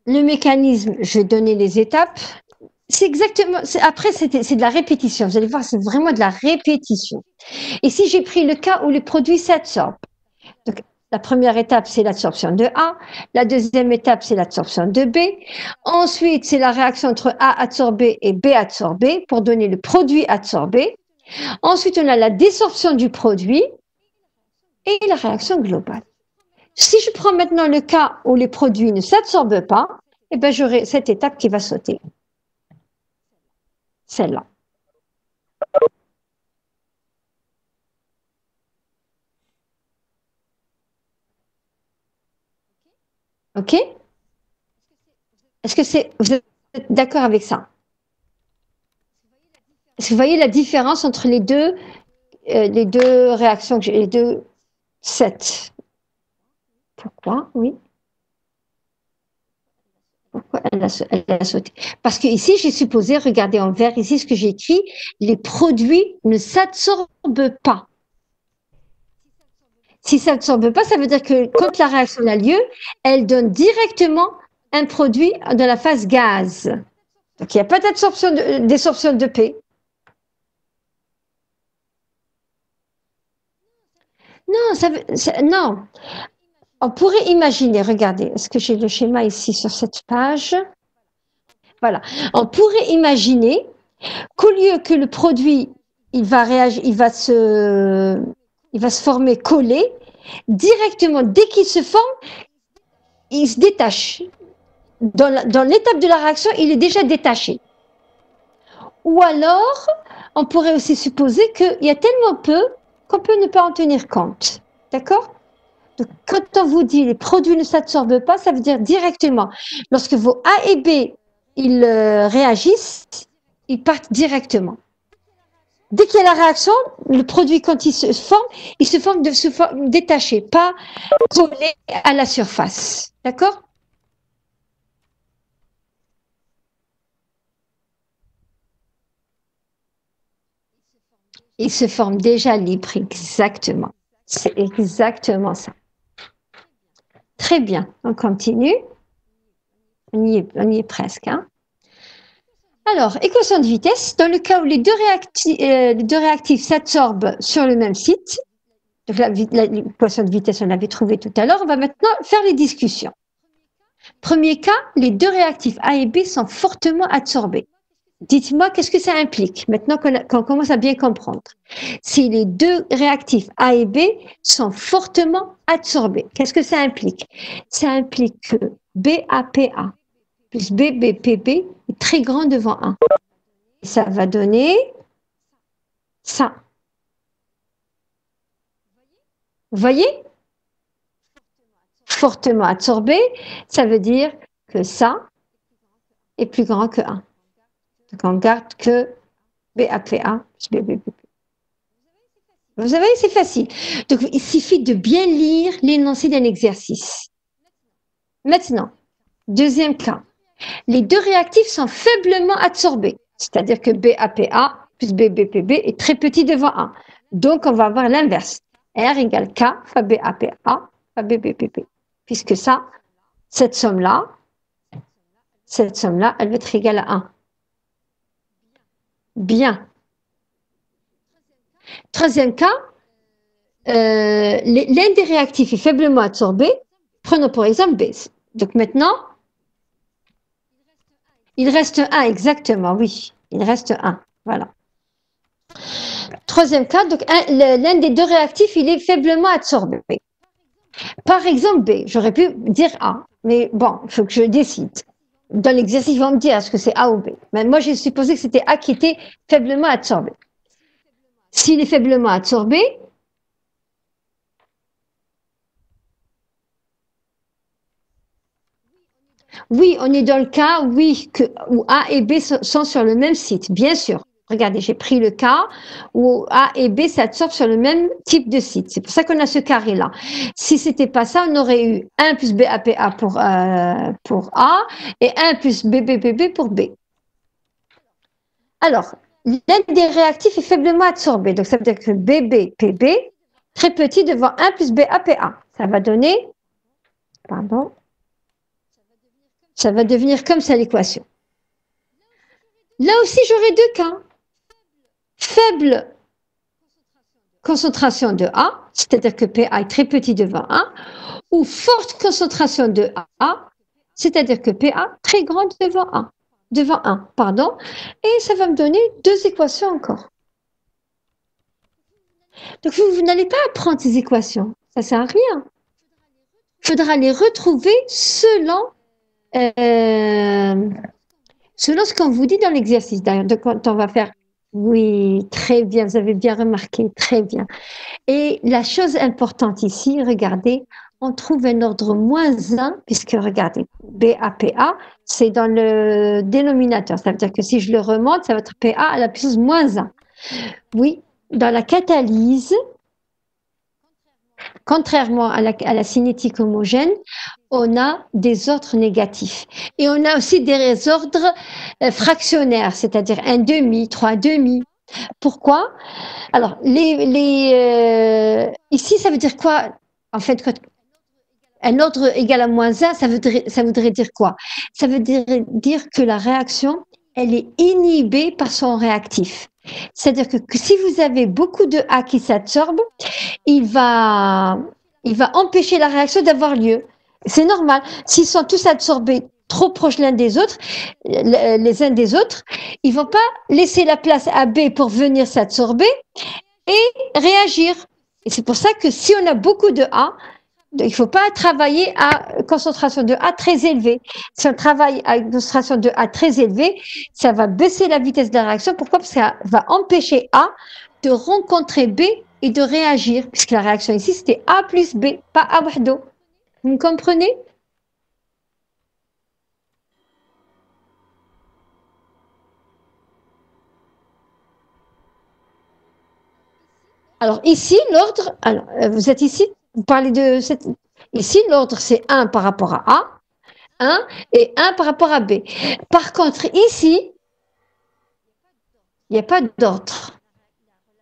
Le mécanisme, je vais donner les étapes. C'est exactement, après, c'est de la répétition. Vous allez voir, c'est vraiment de la répétition. Ici, j'ai pris le cas où le produit s'absorbe. Donc, la première étape, c'est l'absorption de A. La deuxième étape, c'est l'absorption de B. Ensuite, c'est la réaction entre A adsorbé et B adsorbé pour donner le produit adsorbé. Ensuite, on a la désorption du produit et la réaction globale. Si je prends maintenant le cas où les produits ne s'absorbent pas, eh ben, j'aurai cette étape qui va sauter. Celle-là. OK? Est-ce que vous êtes d'accord avec ça? Est-ce que vous voyez la différence entre les deux réactions, les deux sets? Pourquoi? Oui. Pourquoi elle a sauté? Parce que ici, j'ai supposé, regardez en vert ici ce que j'ai écrit, les produits ne s'absorbent pas. Si ça ne s'absorbe pas, ça veut dire que quand la réaction a lieu, elle donne directement un produit dans la phase gaz. Donc, il n'y a pas d'absorption de P. Non, non. On pourrait imaginer, regardez, est-ce que j'ai le schéma ici sur cette page? Voilà. On pourrait imaginer qu'au lieu que le produit, il va réagir, il va se former collé, directement, dès qu'il se forme, il se détache. Dans l'étape de la réaction, il est déjà détaché. Ou alors, on pourrait aussi supposer qu'il y a tellement peu qu'on peut ne pas en tenir compte. D'accord? Donc, quand on vous dit les produits ne s'absorbent pas, ça veut dire directement, lorsque vos A et B ils réagissent, ils partent directement. Dès qu'il y a la réaction, le produit, quand il se forme de se forme détaché, pas collé à la surface. D'accord? Il se forme déjà libre, exactement. C'est exactement ça. Très bien, on continue. On y est presque. Hein. Alors, équation de vitesse, dans le cas où les deux réactifs s'absorbent sur le même site, donc l'équation de vitesse, on l'avait trouvée tout à l'heure, on va maintenant faire les discussions. Premier cas, les deux réactifs A et B sont fortement absorbés. Dites-moi, qu'est-ce que ça implique, maintenant qu'on commence à bien comprendre. Si les deux réactifs A et B sont fortement absorbés, qu'est-ce que ça implique? Ça implique que BAPA plus BBPB est très grand devant 1. Et ça va donner ça. Vous voyez? Fortement absorbé, ça veut dire que ça est plus grand que 1. Donc, on garde que BAPA plus BBPB. Vous savez, c'est facile. Donc, il suffit de bien lire l'énoncé d'un exercice. Maintenant, deuxième cas. Les deux réactifs sont faiblement absorbés. C'est-à-dire que BAPA plus BBPB est très petit devant 1. Donc, on va avoir l'inverse. R égale K fois BAPA fois BBPB. Puisque ça, cette somme-là, elle va être égale à 1. Bien. Troisième cas, l'un des réactifs est faiblement absorbé. Prenons pour exemple B. Donc maintenant, il reste 1, exactement, oui. Il reste 1, voilà. Troisième cas, donc l'un des deux réactifs, il est faiblement absorbé. Par exemple B, j'aurais pu dire A, mais bon, il faut que je décide. Dans l'exercice, ils vont me dire est-ce que c'est A ou B. Mais moi, j'ai supposé que c'était A qui était faiblement absorbé. S'il est faiblement absorbé, oui, on est dans le cas, oui, où A et B sont sur le même site, bien sûr. Regardez, j'ai pris le cas où A et B s'absorbent sur le même type de site. C'est pour ça qu'on a ce carré-là. Si c'était pas ça, on aurait eu 1 plus BAPA pour A et 1 plus BBPB pour B. Alors, l'un des réactifs est faiblement absorbé. Donc, ça veut dire que BB, PB, très petit devant 1 plus BA, PA. Ça va donner, pardon, ça va devenir comme ça l'équation. Là aussi, j'aurai deux cas. Faible concentration de A, c'est-à-dire que PA est très petit devant A, ou forte concentration de A, c'est-à-dire que PA très grande devant A, devant 1, pardon, et ça va me donner deux équations encore. Donc vous n'allez pas apprendre ces équations, ça sert à rien. Il faudra les retrouver selon ce qu'on vous dit dans l'exercice. D'ailleurs, quand on va faire, oui, très bien, vous avez bien remarqué, très bien. Et la chose importante ici, regardez, on trouve un ordre -1, puisque regardez, BAPA, c'est dans le dénominateur. Ça veut dire que si je le remonte, ça va être PA à la puissance -1. Oui, dans la catalyse, contrairement à la cinétique homogène, on a des ordres négatifs. Et on a aussi des ordres fractionnaires, c'est-à-dire 1/2, 3/2. Pourquoi? Alors, ici, ça veut dire quoi? En fait, un ordre égal à -1, ça voudrait dire quoi? Ça veut dire que la réaction, elle est inhibée par son réactif. C'est-à-dire que si vous avez beaucoup de A qui s'absorbent, il va empêcher la réaction d'avoir lieu. C'est normal. S'ils sont tous absorbés trop proches l'un des autres, les uns des autres, ils vont pas laisser la place à B pour venir s'absorber et réagir. Et c'est pour ça que si on a beaucoup de A, il ne faut pas travailler à concentration de A très élevée. Si on travaille à une concentration de A très élevée, ça va baisser la vitesse de la réaction. Pourquoi? Parce que ça va empêcher A de rencontrer B et de réagir, puisque la réaction ici, c'était A plus B, pas A wahdo. Vous me comprenez? Alors ici, l'ordre, vous êtes ici, vous parlez de cette... Ici, l'ordre, c'est 1 par rapport à A, 1 et 1 par rapport à B. Par contre, ici, il n'y a pas d'ordre.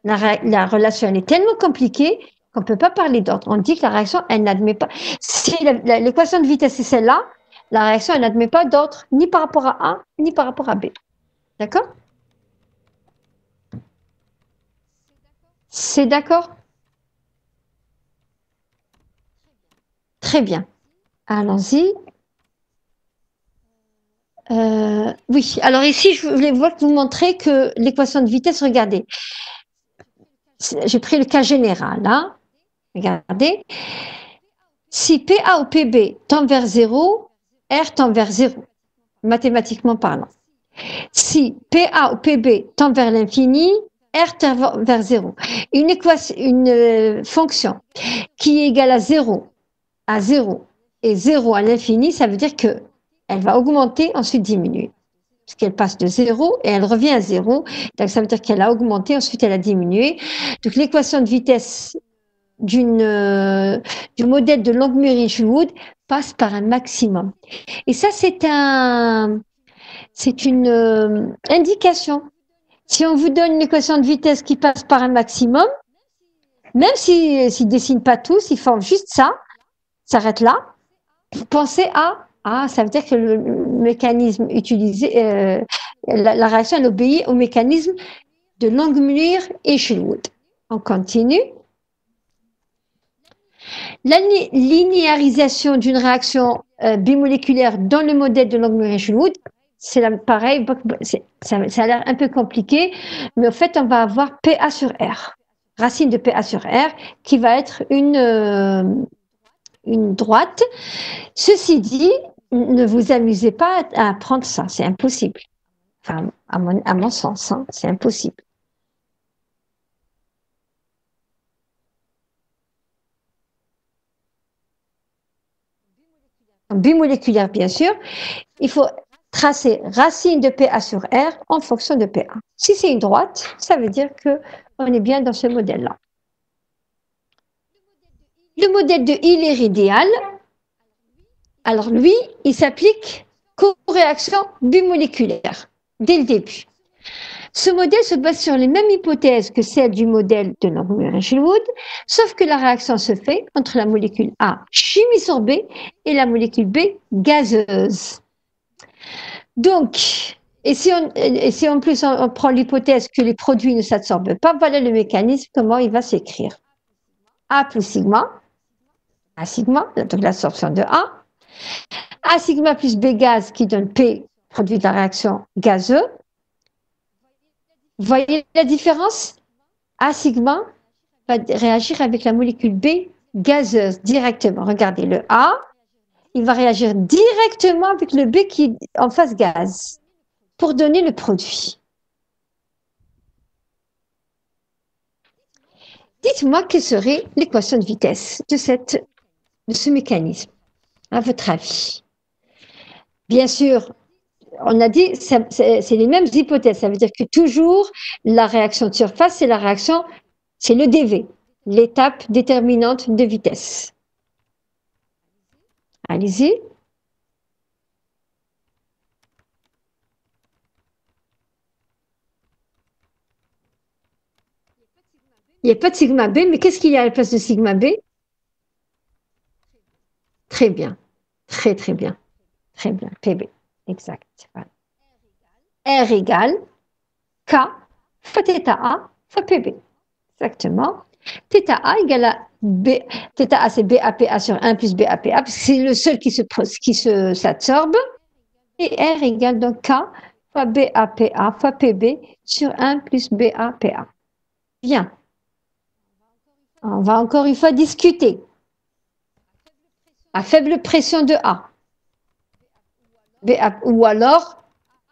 La relation, elle est tellement compliquée qu'on ne peut pas parler d'ordre. On dit que la réaction, elle n'admet pas... Si l'équation de vitesse est celle-là, la réaction, elle n'admet pas d'ordre, ni par rapport à A, ni par rapport à B. D'accord? C'est d'accord? Très bien. Allons-y. Oui, alors ici, je voulais vous montrer que l'équation de vitesse, regardez. J'ai pris le cas général. Hein. Regardez. Si PA ou PB tend vers 0, R tend vers 0, mathématiquement parlant. Si PA ou PB tend vers l'infini, R tend vers 0. Une fonction qui est égale à 0 et 0 à l'infini, ça veut dire que elle va augmenter, ensuite diminuer. Parce qu'elle passe de 0 et elle revient à 0. Donc, ça veut dire qu'elle a augmenté, ensuite elle a diminué. Donc, l'équation de vitesse du modèle de Langmuir-Hinchelwood passe par un maximum. Et ça, c'est une indication. Si on vous donne une équation de vitesse qui passe par un maximum, même s'ils ne dessinent pas tous, ils forment juste ça, s'arrête là, vous pensez à ça veut dire que le mécanisme utilisé, la réaction, elle obéit au mécanisme de Langmuir-Hinchelwood. On continue. La linéarisation d'une réaction bimoléculaire dans le modèle de Langmuir-Hinchelwood, c'est pareil, ça a l'air un peu compliqué, mais en fait, on va avoir PA sur R, racine de PA sur R, qui va être une droite. Ceci dit, ne vous amusez pas à apprendre ça, c'est impossible. Enfin, à mon sens, hein, c'est impossible. Bimoléculaire, bien sûr, il faut tracer racine de PA sur R en fonction de PA. Si c'est une droite, ça veut dire qu'on est bien dans ce modèle-là. Le modèle de Hiller idéal, alors lui, il s'applique qu'aux réactions bimoléculaires, dès le début. Ce modèle se base sur les mêmes hypothèses que celles du modèle de Langmuir-Hushwood, sauf que la réaction se fait entre la molécule A chimie sorbée et la molécule B gazeuse. Donc, et si en plus on prend l'hypothèse que les produits ne s'absorbent pas, voilà le mécanisme, comment il va s'écrire. A plus sigma, A sigma, donc l'absorption de A sigma plus B gaz qui donne P, produit de la réaction gazeux. Vous voyez la différence? A sigma va réagir avec la molécule B gazeuse directement. Regardez, le A, il va réagir directement avec le B qui est en phase gaz pour donner le produit. Dites-moi quelle serait l'équation de vitesse de ce mécanisme, à votre avis. Bien sûr, on a dit c'est les mêmes hypothèses. Ça veut dire que toujours la réaction de surface, c'est le DV, l'étape déterminante de vitesse. Allez-y. Il n'y a pas de sigma B, mais qu'est-ce qu'il y a à la place de sigma B? Très bien. Très, très bien. Très bien. PB. Exact. Voilà. R égale K fois θ A fois PB. Exactement. θ A égale à B. θ A, c'est BAPA sur 1 plus BAPA, parce que c'est le seul qui s'absorbe. Et R égale donc K fois BAPA fois PB sur 1 plus BAPA. Bien. On va encore une fois discuter. À faible pression de A. Ou alors,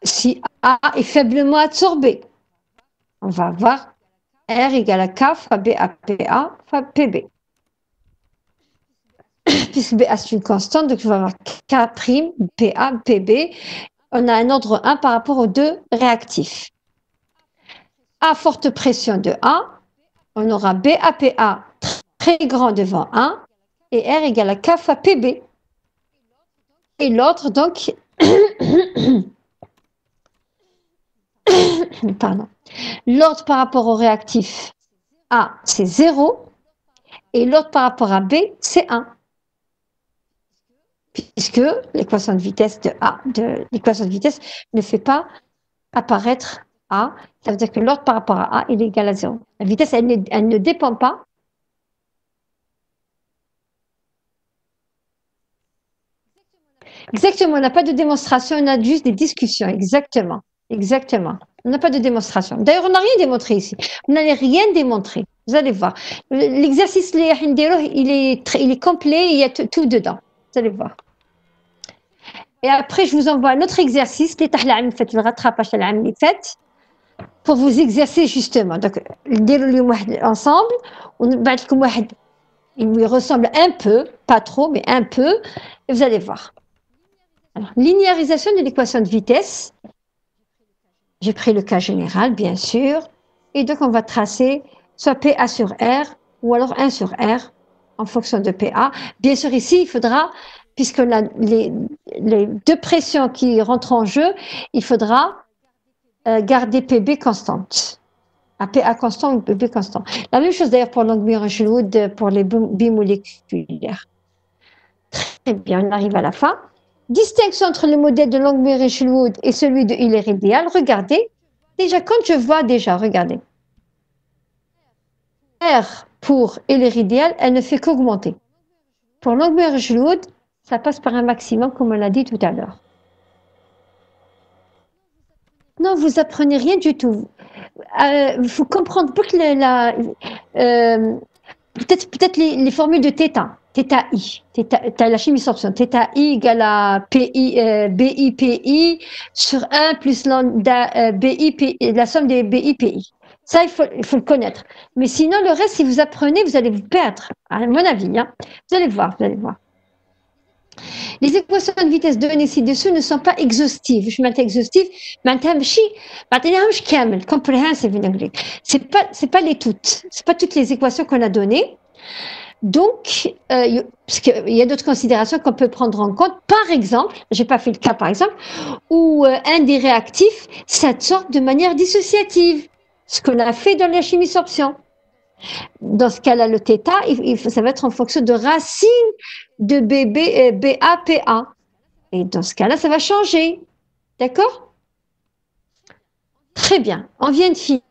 si A est faiblement absorbé, on va avoir R égale à K fois BAPA fois PB. Puisque BA c'est une constante, donc on va avoir K', PA, PB. On a un ordre 1 par rapport aux deux réactifs. À forte pression de A, on aura BAPA très grand devant 1 et R égale à K fois PB. Et l'autre, donc, pardon, l'autre par rapport au réactif A, c'est 0, et l'autre par rapport à B, c'est 1. Puisque l'équation de vitesse l'équation de vitesse ne fait pas apparaître A, ça veut dire que l'autre par rapport à A, il est égal à 0. La vitesse, elle ne dépend pas. Exactement, on n'a pas de démonstration, on a juste des discussions. Exactement, exactement. On n'a pas de démonstration. D'ailleurs, on n'a rien démontré ici. On n'allait rien démontrer. Vous allez voir. L'exercice, il est complet, il y a tout dedans. Vous allez voir. Et après, je vous envoie un autre exercice, le rattrapage de l'année اللي فات, pour vous exercer justement. Donc, نديروا ensemble. Il lui ressemble un peu, pas trop, mais un peu. Et vous allez voir. Alors, linéarisation de l'équation de vitesse. J'ai pris le cas général, bien sûr. Et donc, on va tracer soit PA sur R ou alors 1 sur R en fonction de PA. Bien sûr, ici, il faudra, puisque les deux pressions qui rentrent en jeu, il faudra garder PB constante. À PA constant ou PB constant. La même chose d'ailleurs pour Langmuir-Hushwood, pour les bimoléculaires. Très bien, on arrive à la fin. Distinction entre le modèle de Langmuir-Hushwood et celui de Euler-Ideal. Regardez, quand je vois regardez. R pour Euler-Ideal, elle ne fait qu'augmenter. Pour Langmuir-Hushwood, ça passe par un maximum, comme on l'a dit tout à l'heure. Non, vous apprenez rien du tout. Il faut comprendre peut-être les formules de θ. θi, la chimie sorption, θi égale à BI-PI sur 1 plus lambda BI-PI, la somme des BI-PI. Ça, il faut le connaître. Mais sinon, le reste, si vous apprenez, vous allez vous perdre, à mon avis. Hein. Vous allez voir. Les équations de vitesse données ci-dessous ne sont pas exhaustives. Je m'attends exhaustive, comprehensive in anglais. C'est pas toutes les équations qu'on a données. Donc, parce qu'il y a d'autres considérations qu'on peut prendre en compte. Par exemple, j'ai pas fait le cas par exemple, où un des réactifs s'adsorbe de manière dissociative, ce qu'on a fait dans la chimie sorption. Dans ce cas-là, le θ, ça va être en fonction de racine de BAPA. Et dans ce cas-là, ça va changer. D'accord? Très bien. On vient de finir.